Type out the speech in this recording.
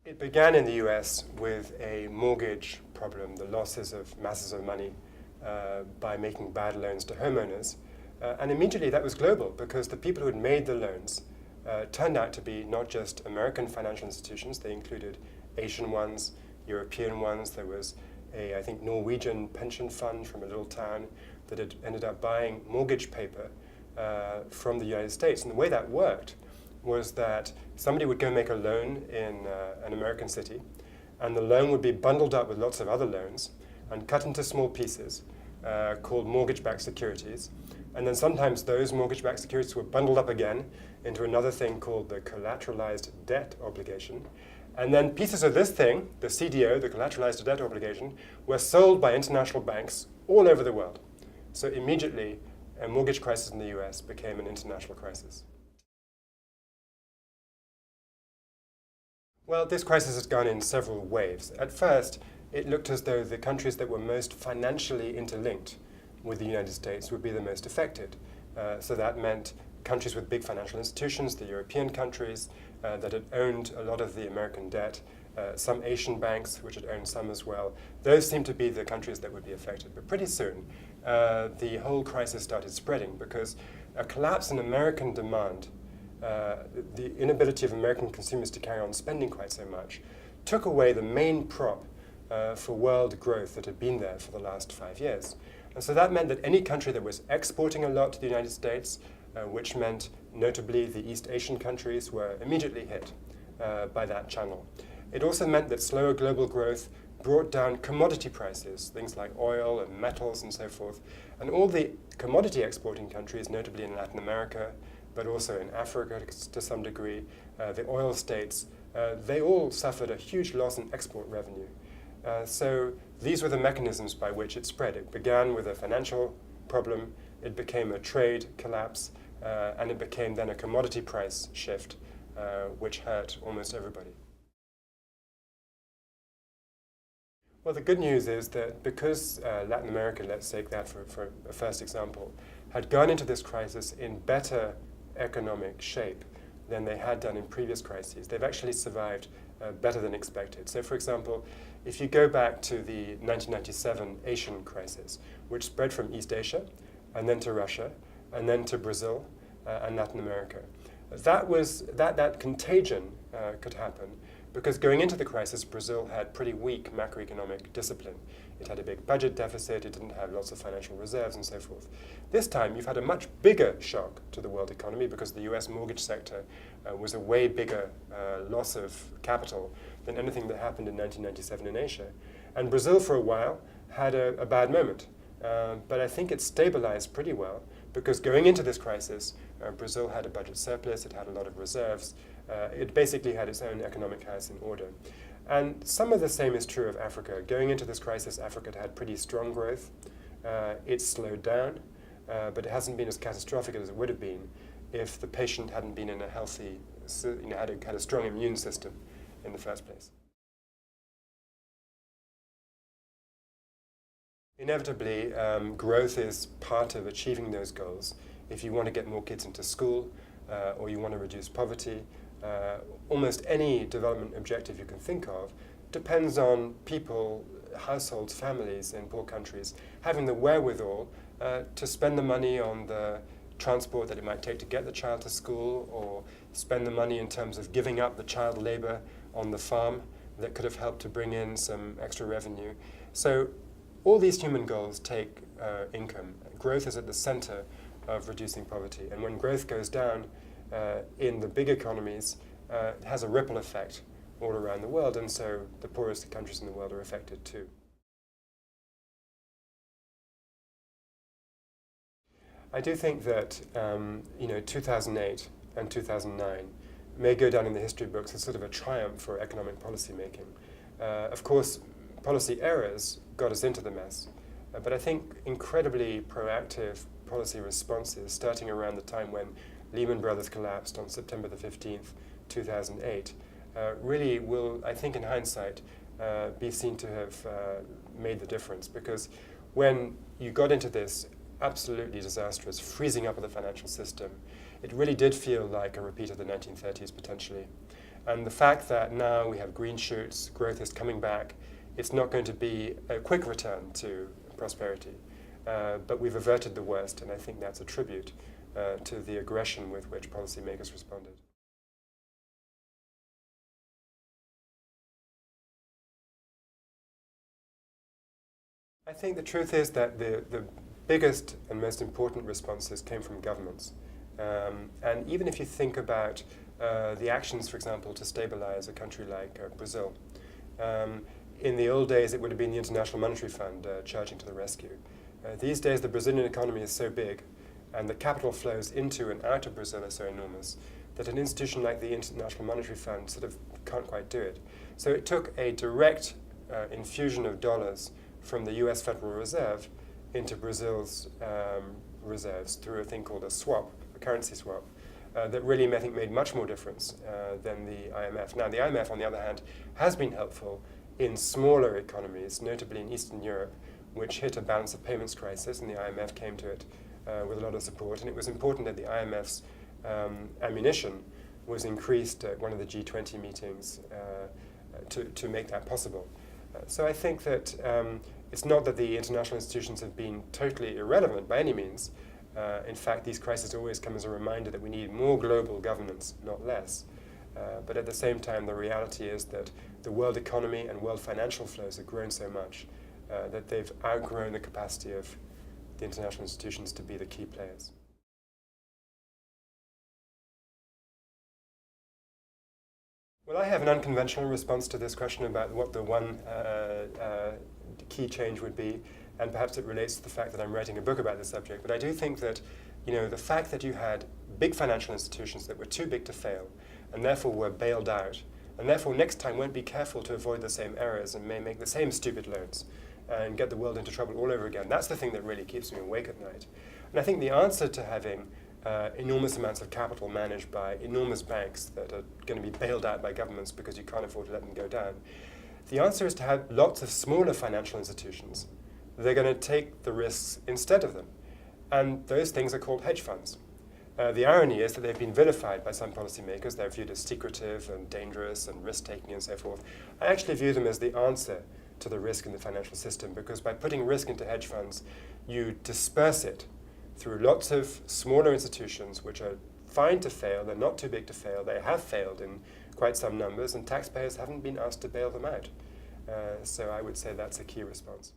It began in the US with a mortgage problem, the losses of masses of money by making bad loans to homeowners. And immediately that was global because the people who had made the loans turned out to be not just American financial institutions, they included Asian ones, European ones. There was a, I think, Norwegian pension fund from a little town that had ended up buying mortgage paper from the United States. And the way that worked was that somebody would go make a loan in an American city, and the loan would be bundled up with lots of other loans and cut into small pieces called mortgage-backed securities. And then sometimes those mortgage-backed securities were bundled up again into another thing called the collateralized debt obligation. And then pieces of this thing, the CDO, the collateralized debt obligation, were sold by international banks all over the world. So immediately, a mortgage crisis in the US became an international crisis. Well, this crisis has gone in several waves. At first, it looked as though the countries that were most financially interlinked with the United States would be the most affected. So that meant countries with big financial institutions, the European countries that had owned a lot of the American debt, some Asian banks which had owned some as well. Those seemed to be the countries that would be affected. But pretty soon, the whole crisis started spreading because a collapse in American demand, the inability of American consumers to carry on spending quite so much, took away the main prop for world growth that had been there for the last 5 years. And so that meant that any country that was exporting a lot to the United States, which meant notably the East Asian countries, were immediately hit by that channel. It also meant that slower global growth brought down commodity prices, things like oil and metals and so forth. And all the commodity exporting countries, notably in Latin America, but also in Africa to some degree, the oil states, they all suffered a huge loss in export revenue. So these were the mechanisms by which it spread. It began with a financial problem, it became a trade collapse, and it became then a commodity price shift, which hurt almost everybody. Well, the good news is that because Latin America, let's take that for a first example, had gone into this crisis in better economic shape than they had done in previous crises, they've actually survived better than expected. So, for example, if you go back to the 1997 Asian crisis, which spread from East Asia, and then to Russia, and then to Brazil and Latin America, that contagion could happen because going into the crisis, Brazil had pretty weak macroeconomic discipline. It had a big budget deficit, it didn't have lots of financial reserves and so forth. This time, you've had a much bigger shock to the world economy because the US mortgage sector was a way bigger loss of capital than anything that happened in 1997 in Asia. And Brazil, for a while, had a bad moment. But I think it stabilized pretty well because going into this crisis, Brazil had a budget surplus, it had a lot of reserves, it basically had its own economic house in order. And some of the same is true of Africa. Going into this crisis, Africa had pretty strong growth. It's slowed down, but it hasn't been as catastrophic as it would have been if the patient hadn't been in a healthy, had a strong immune system in the first place. Inevitably, growth is part of achieving those goals. If you want to get more kids into school, or you want to reduce poverty, almost any development objective you can think of depends on people, households, families in poor countries having the wherewithal to spend the money on the transport that it might take to get the child to school, or spend the money in terms of giving up the child labor on the farm that could have helped to bring in some extra revenue. So all these human goals take income. Growth is at the center of reducing poverty. And when growth goes down in the big economies, it has a ripple effect all around the world, and so the poorest countries in the world are affected too. I do think that 2008 and 2009 may go down in the history books as sort of a triumph for economic policy making. Of course, policy errors got us into the mess, but I think incredibly proactive policy responses, starting around the time when Lehman Brothers collapsed on September the 15th, 2008, really will, I think in hindsight, be seen to have made the difference. Because when you got into this absolutely disastrous freezing up of the financial system, it really did feel like a repeat of the 1930s potentially. And the fact that now we have green shoots, growth is coming back, it's not going to be a quick return to prosperity. But we've averted the worst, and I think that's a tribute to the aggression with which policymakers responded. I think the truth is that the biggest and most important responses came from governments. And even if you think about the actions, for example, to stabilize a country like Brazil, in the old days it would have been the International Monetary Fund charging to the rescue. These days the Brazilian economy is so big and the capital flows into and out of Brazil are so enormous that an institution like the International Monetary Fund sort of can't quite do it. So it took a direct infusion of dollars from the US Federal Reserve into Brazil's reserves through a thing called a swap, a currency swap, that really, I think, made much more difference than the IMF. Now, the IMF, on the other hand, has been helpful in smaller economies, notably in Eastern Europe, which hit a balance of payments crisis, and the IMF came to it with a lot of support. And it was important that the IMF's ammunition was increased at one of the G20 meetings to make that possible. So I think that it's not that the international institutions have been totally irrelevant by any means. In fact, these crises always come as a reminder that we need more global governance, not less. But at the same time, the reality is that the world economy and world financial flows have grown so much that they've outgrown the capacity of the international institutions to be the key players. Well, I have an unconventional response to this question about what the one key change would be, and perhaps it relates to the fact that I'm writing a book about this subject. But I do think that, the fact that you had big financial institutions that were too big to fail, and therefore were bailed out, and therefore next time won't be careful to avoid the same errors and may make the same stupid loans and get the world into trouble all over again. That's the thing that really keeps me awake at night. And I think the answer to having enormous amounts of capital managed by enormous banks that are going to be bailed out by governments because you can't afford to let them go down, the answer is to have lots of smaller financial institutions. They're going to take the risks instead of them. And those things are called hedge funds. The irony is that they've been vilified by some policymakers. They're viewed as secretive and dangerous and risk-taking and so forth. I actually view them as the answer to the risk in the financial system, because by putting risk into hedge funds, you disperse it through lots of smaller institutions which are fine to fail. They're not too big to fail. They have failed in quite some numbers, and taxpayers haven't been asked to bail them out. So I would say that's a key response.